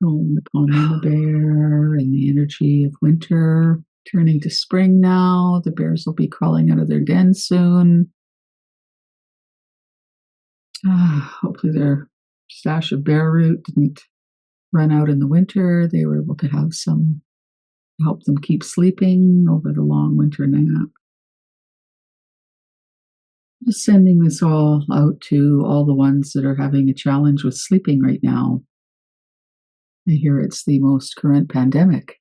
Calling upon Mama Bear and the energy of winter, turning to spring now. The bears will be crawling out of their den soon. Hopefully their stash of bear root didn't run out in the winter. They were able to have some help them keep sleeping over the long winter nap. Just sending this all out to all the ones that are having a challenge with sleeping right now. I hear it's the most current pandemic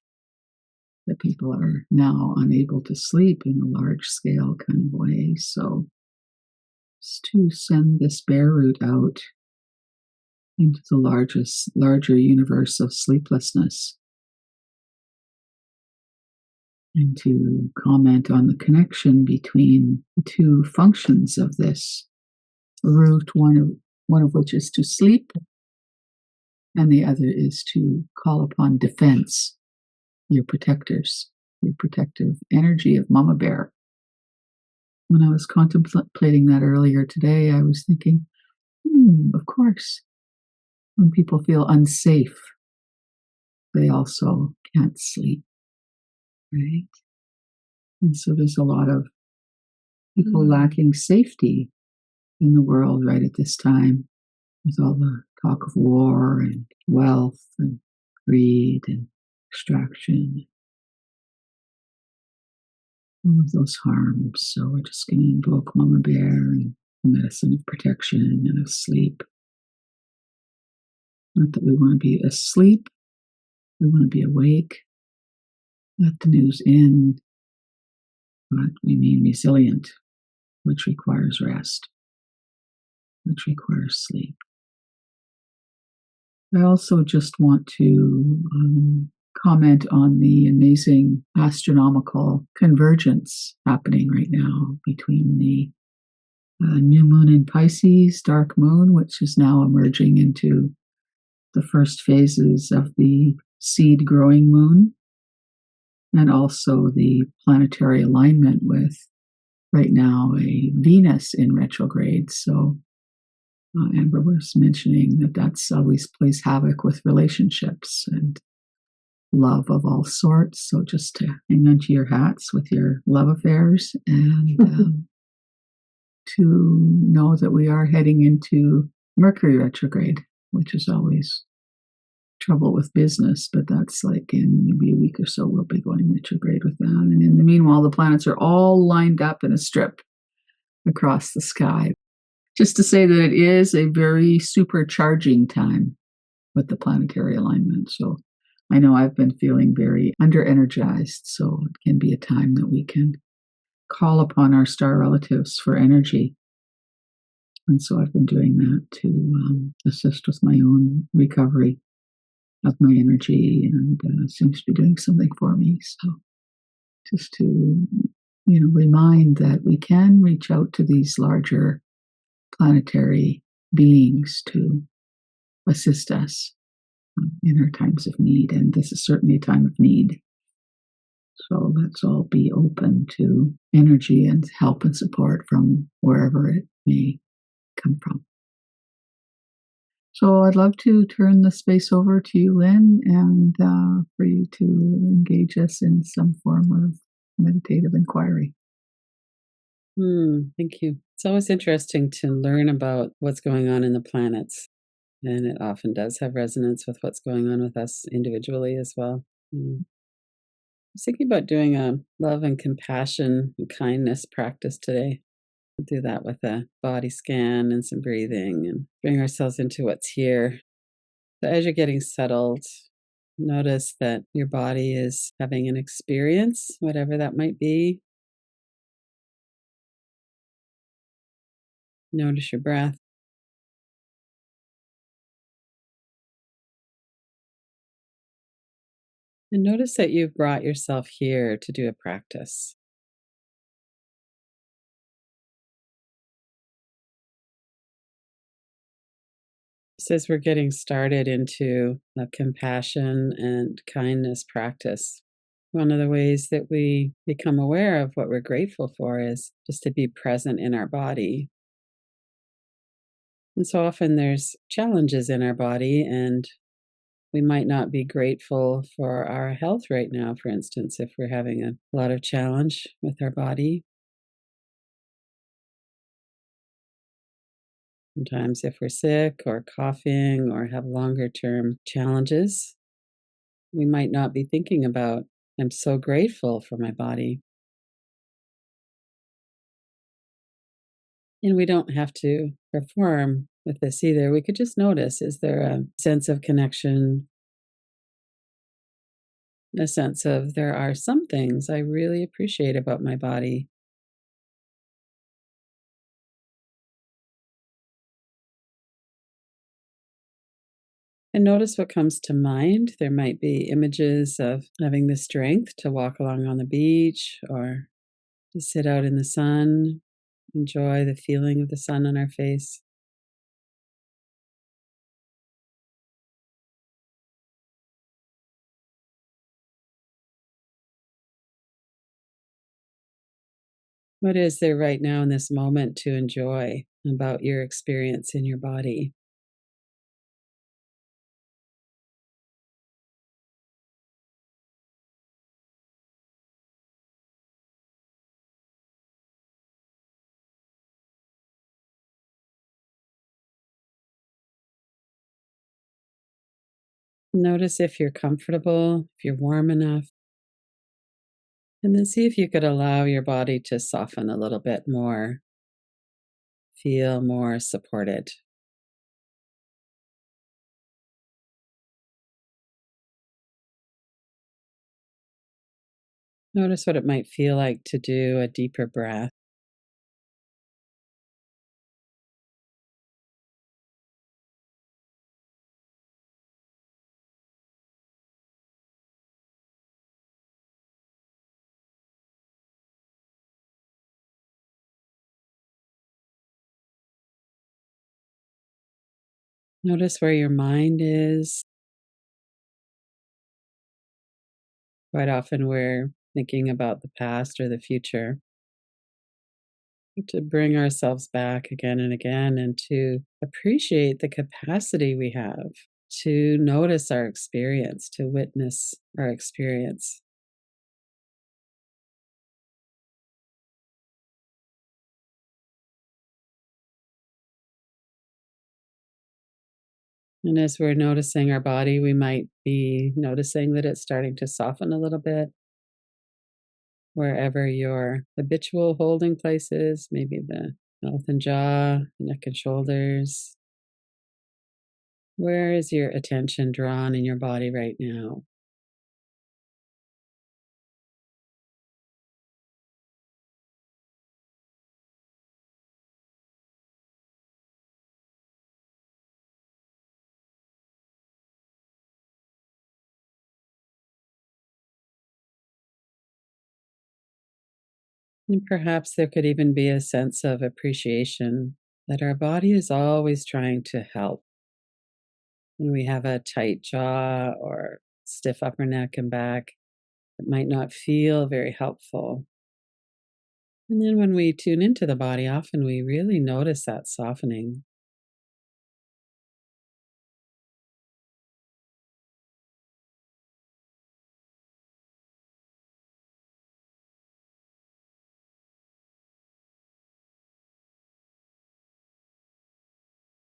that people are now unable to sleep in a large scale kind of way. So just to send this bear root out into the larger universe of sleeplessness, and to comment on the connection between the two functions of this root, one of which is to sleep, and the other is to call upon defense, your protectors, your protective energy of Mama Bear. When I was contemplating that earlier today, I was thinking, of course, when people feel unsafe, they also can't sleep, right? And so there's a lot of people lacking safety in the world right at this time, with all the talk of war and wealth and greed and extraction, all of those harms. So we're just going to invoke Mama Bear and the medicine of protection and of sleep. Not that we want to be asleep, we want to be awake. Let the news in, but we mean resilient, which requires rest, which requires sleep. I also just want to comment on the amazing astronomical convergence happening right now between the new moon in Pisces, dark moon, which is now emerging into the first phases of the seed growing moon, and also the planetary alignment with right now a Venus in retrograde. So Amber was mentioning that that's always plays havoc with relationships and love of all sorts. So just to hang onto your hats with your love affairs, and to know that we are heading into Mercury retrograde, which is always trouble with business, but that's like in maybe a week or so we'll be going retrograde with that. And in the meanwhile, the planets are all lined up in a strip across the sky. Just to say that it is a very supercharging time with the planetary alignment. So I know I've been feeling very under-energized, so it can be a time that we can call upon our star relatives for energy. And so I've been doing that to assist with my own recovery of my energy, and seems to be doing something for me. So just to, remind that we can reach out to these larger planetary beings to assist us in our times of need. And this is certainly a time of need. So let's all be open to energy and help and support from wherever it may come from. So I'd love to turn the space over to you, Lynn, and for you to engage us in some form of meditative inquiry. Thank you. It's always interesting to learn about what's going on in the planets, and it often does have resonance with what's going on with us individually as well. I was thinking about doing a love and compassion and kindness practice today. We'll do that with a body scan and some breathing and bring ourselves into what's here. So as you're getting settled, notice that your body is having an experience, whatever that might be. Notice your breath. And notice that you've brought yourself here to do a practice. So as we're getting started into a compassion and kindness practice, one of the ways that we become aware of what we're grateful for is just to be present in our body. And so often there's challenges in our body, and We might not be grateful for our health right now, for instance, if we're having a lot of challenge with our body. Sometimes, if we're sick or coughing or have longer term challenges, we might not be thinking about, I'm so grateful for my body. And we don't have to perform with this either. We could just notice, is there a sense of connection, a sense of there are some things I really appreciate about my body? And notice what comes to mind. There might be images of having the strength to walk along on the beach or to sit out in the sun, enjoy the feeling of the sun on our face. What is there right now in this moment to enjoy about your experience in your body? Notice if you're comfortable, if you're warm enough, and then see if you could allow your body to soften a little bit more, feel more supported. Notice what it might feel like to do a deeper breath. Notice where your mind is. Quite often we're thinking about the past or the future. To bring ourselves back again and again and to appreciate the capacity we have to notice our experience, to witness our experience. And as we're noticing our body, we might be noticing that it's starting to soften a little bit wherever your habitual holding place is, maybe the mouth and jaw, neck and shoulders. Where is your attention drawn in your body right now? And perhaps there could even be a sense of appreciation that our body is always trying to help. When we have a tight jaw or stiff upper neck and back, it might not feel very helpful. And then when we tune into the body, often we really notice that softening.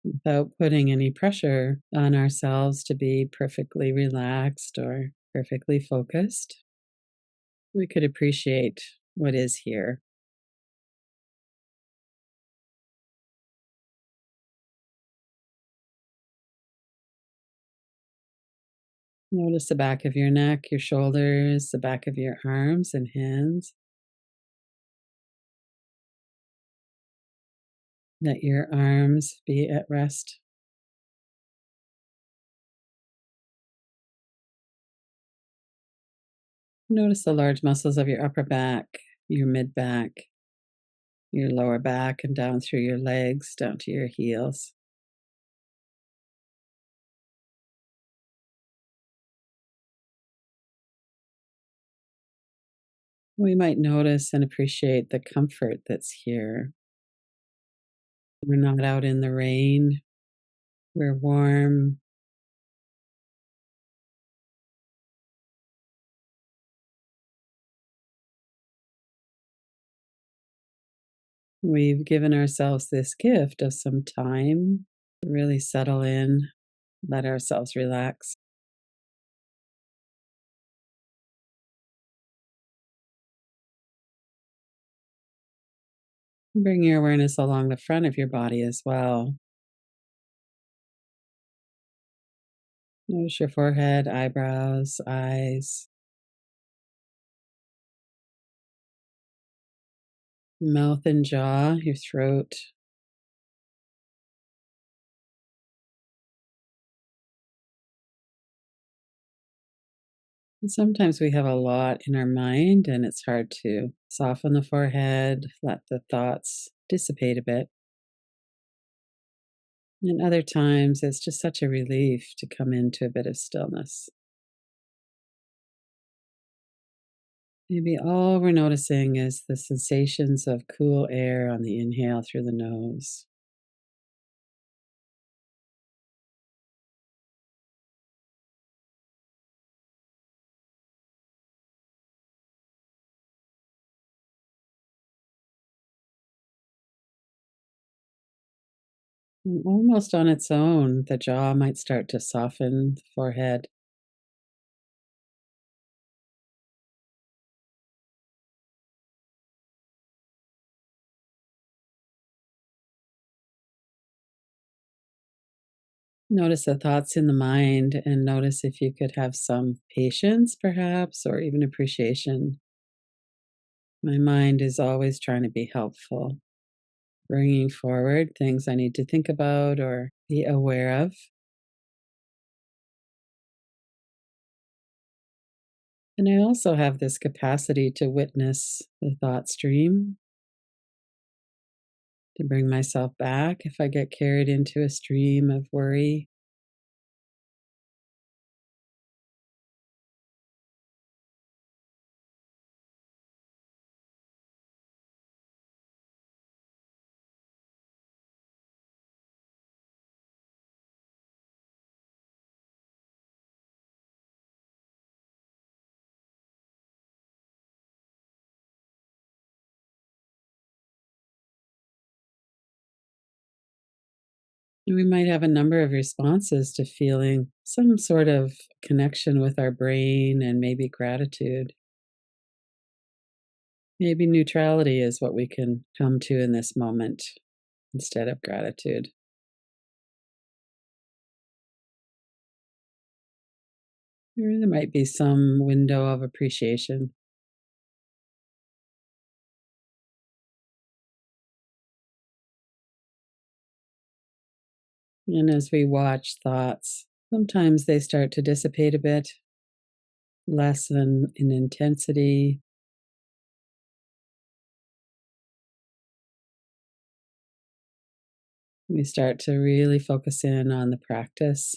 Without putting any pressure on ourselves to be perfectly relaxed or perfectly focused. We could appreciate what is here. Notice the back of your neck, your shoulders, the back of your arms and hands. Let your arms be at rest. Notice the large muscles of your upper back, your mid back, your lower back, and down through your legs, down to your heels. We might notice and appreciate the comfort that's here. We're not out in the rain. We're warm. We've given ourselves this gift of some time to really settle in, let ourselves relax. Bring your awareness along the front of your body as well. Notice your forehead, eyebrows, eyes, mouth and jaw, your throat. And sometimes we have a lot in our mind and it's hard to soften the forehead, let the thoughts dissipate a bit. And other times it's just such a relief to come into a bit of stillness. Maybe all we're noticing is the sensations of cool air on the inhale through the nose. And almost on its own, the jaw might start to soften, the forehead. Notice the thoughts in the mind and notice if you could have some patience, perhaps, or even appreciation. My mind is always trying to be helpful, bringing forward things I need to think about or be aware of. And I also have this capacity to witness the thought stream, to bring myself back if I get carried into a stream of worry. We might have a number of responses to feeling some sort of connection with our brain and maybe gratitude. Maybe neutrality is what we can come to in this moment instead of gratitude. Or there might be some window of appreciation. And as we watch thoughts, sometimes they start to dissipate a bit, lessen in intensity. We start to really focus in on the practice,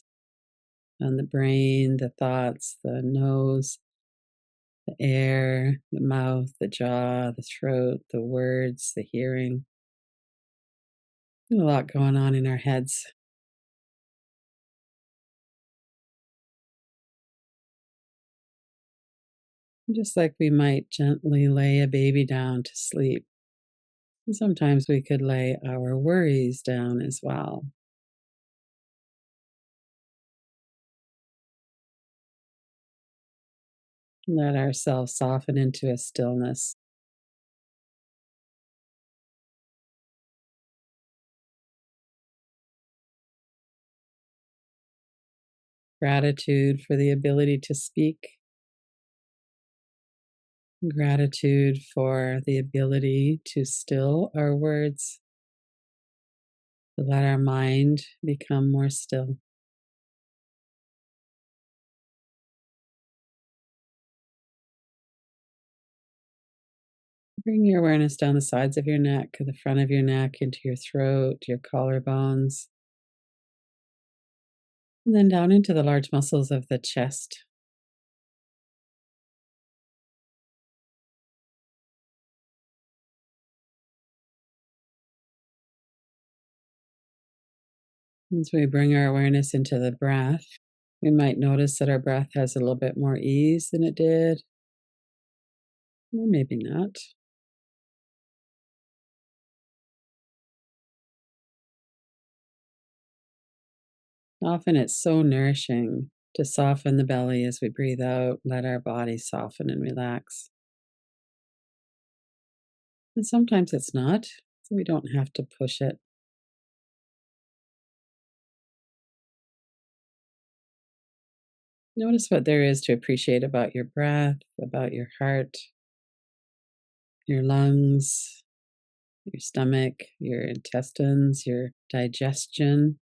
on the brain, the thoughts, the nose, the air, the mouth, the jaw, the throat, the words, the hearing. A lot going on in our heads. Just like we might gently lay a baby down to sleep. And sometimes we could lay our worries down as well. Let ourselves soften into a stillness. Gratitude for the ability to speak. Gratitude for the ability to still our words, to let our mind become more still. Bring your awareness down the sides of your neck, the front of your neck, into your throat, your collarbones, and then down into the large muscles of the chest. As we bring our awareness into the breath, we might notice that our breath has a little bit more ease than it did, or maybe not. Often it's so nourishing to soften the belly as we breathe out, let our body soften and relax. And sometimes it's not, so we don't have to push it. Notice what there is to appreciate about your breath, about your heart, your lungs, your stomach, your intestines, your digestion,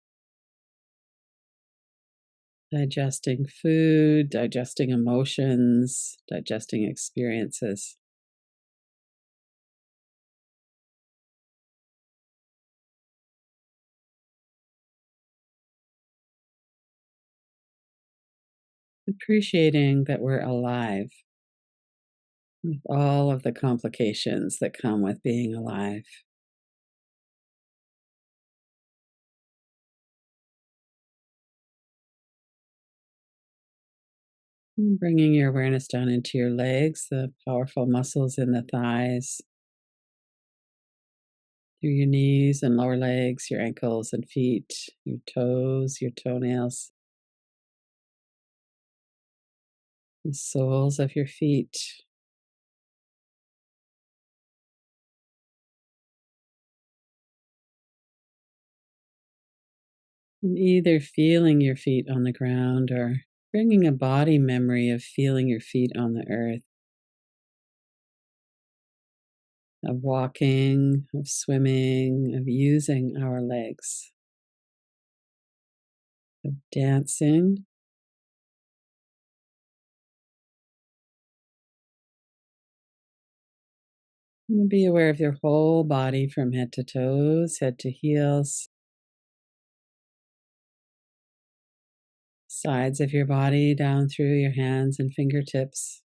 digesting food, digesting emotions, digesting experiences. Appreciating that we're alive with all of the complications that come with being alive. And bringing your awareness down into your legs, the powerful muscles in the thighs, through your knees and lower legs, your ankles and feet, your toes, your toenails, the soles of your feet. And either feeling your feet on the ground or bringing a body memory of feeling your feet on the earth, of walking, of swimming, of using our legs, of dancing. And be aware of your whole body from head to toes, head to heels, sides of your body down through your hands and fingertips.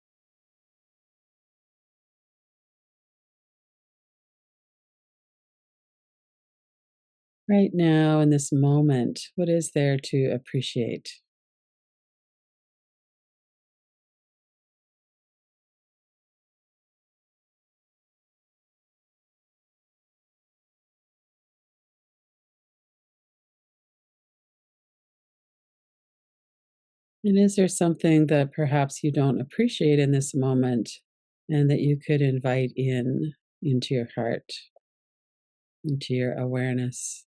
Right now, in this moment, what is there to appreciate? And is there something that perhaps you don't appreciate in this moment and that you could invite into your heart, into your awareness?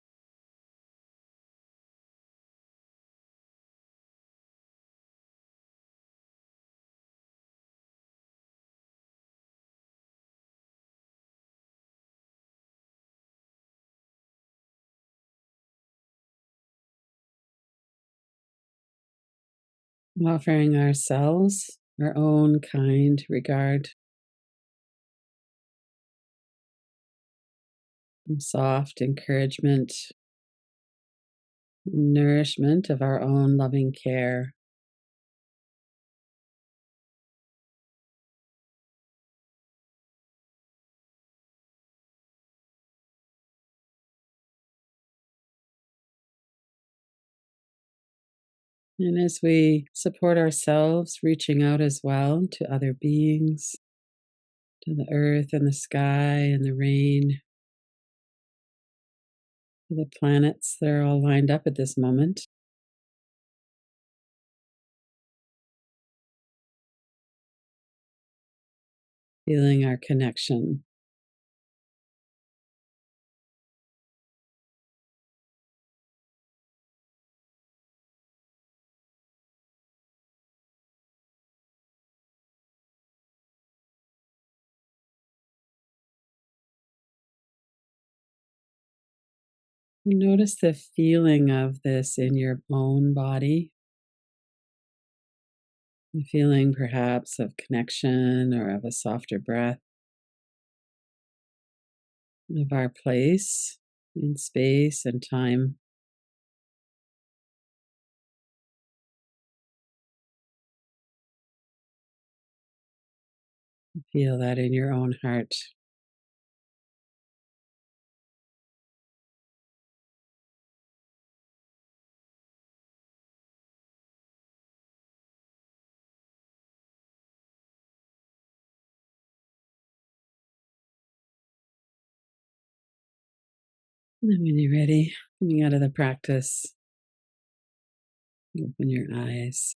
Offering ourselves our own kind regard, and soft encouragement, nourishment of our own loving care. And as we support ourselves, reaching out as well to other beings, to the earth and the sky and the rain, to the planets that are all lined up at this moment, feeling our connection. Notice the feeling of this in your own body, the feeling perhaps of connection or of a softer breath, of our place in space and time. Feel that in your own heart. And then when you're ready, coming out of the practice, Open your eyes.